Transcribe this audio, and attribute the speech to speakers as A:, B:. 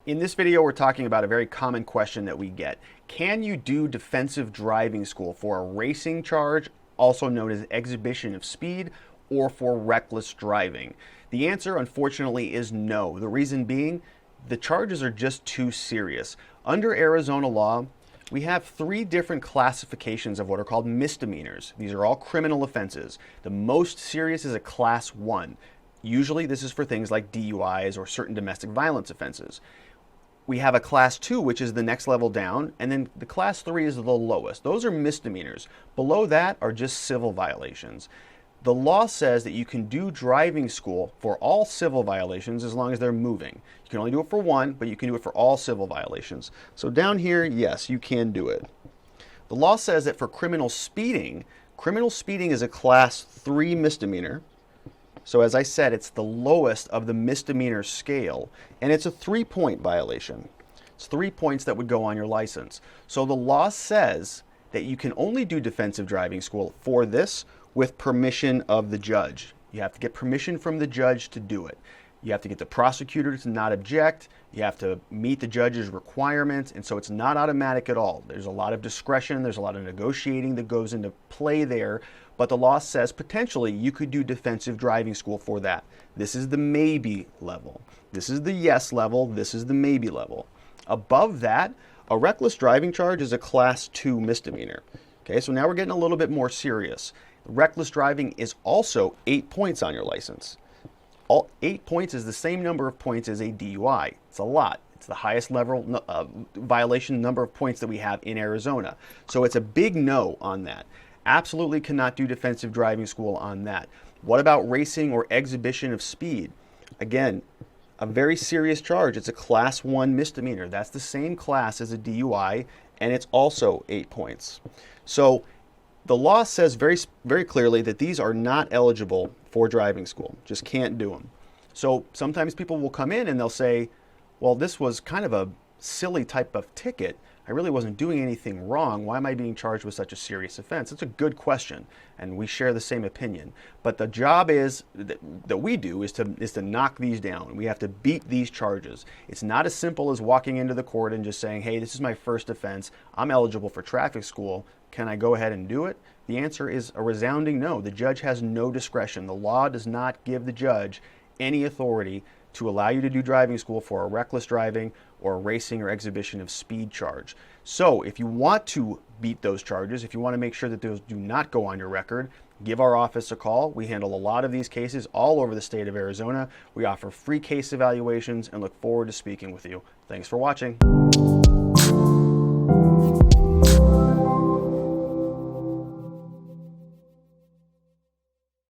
A: In this video, we're talking about a very common question that we get. Can you do defensive driving school for a racing charge, also known as exhibition of speed, or for reckless driving? The answer, unfortunately, is no. The reason being, the charges are just too serious. Under Arizona law, we have three different classifications of what are called misdemeanors. These are all criminal offenses. The most serious is a Class 1. Usually this is for things like DUIs or certain domestic violence offenses. We have a Class 2, which is the next level down, and then the Class 3 is the lowest. Those are misdemeanors. Below that are just civil violations. The law says that you can do driving school for all civil violations as long as they're moving. You can only do it for one, but you can do it for all civil violations. So down here, yes, you can do it. The law says that for criminal speeding is a Class 3 misdemeanor. So as I said, it's the lowest of the misdemeanor scale, and it's a 3-point violation. It's 3 points that would go on your license. So the law says that you can only do defensive driving school for this with permission of the judge. You have to get permission from the judge to do it. You have to get the prosecutor to not object. You have to meet the judge's requirements, and so it's not automatic at all. There's a lot of discretion, there's a lot of negotiating that goes into play there, but the law says potentially you could do defensive driving school for that. This is the maybe level. This is the yes level, this is the maybe level. Above that, a reckless driving charge is a Class 2 misdemeanor. Okay, so now we're getting a little bit more serious. Reckless driving is also 8 points on your license. 8 points is the same number of points as a DUI. It's a lot. It's the highest level violation number of points that we have in Arizona. So it's a big no on that. Absolutely cannot do defensive driving school on that. What about racing or exhibition of speed? Again, a very serious charge. It's a Class 1 misdemeanor. That's the same class as a DUI, and it's also 8 points. So the law says very clearly that these are not eligible for driving school. Just can't do them. So sometimes people will come in and they'll say, well, this was kind of a silly type of ticket. I really wasn't doing anything wrong. Why am I being charged with such a serious offense? It's a good question, and we share the same opinion. But the job is that we do is to knock these down. We have to beat these charges. It's not as simple as walking into the court and just saying, hey, this is my first offense. I'm eligible for traffic school. Can I go ahead and do it? The answer is a resounding no. The judge has no discretion. The law does not give the judge any authority to allow you to do driving school for a reckless driving or a racing or exhibition of speed charge. So if you want to beat those charges, if you want to make sure that those do not go on your record, give our office a call. We handle a lot of these cases all over the state of Arizona. We offer free case evaluations and look forward to speaking with you. Thanks for watching.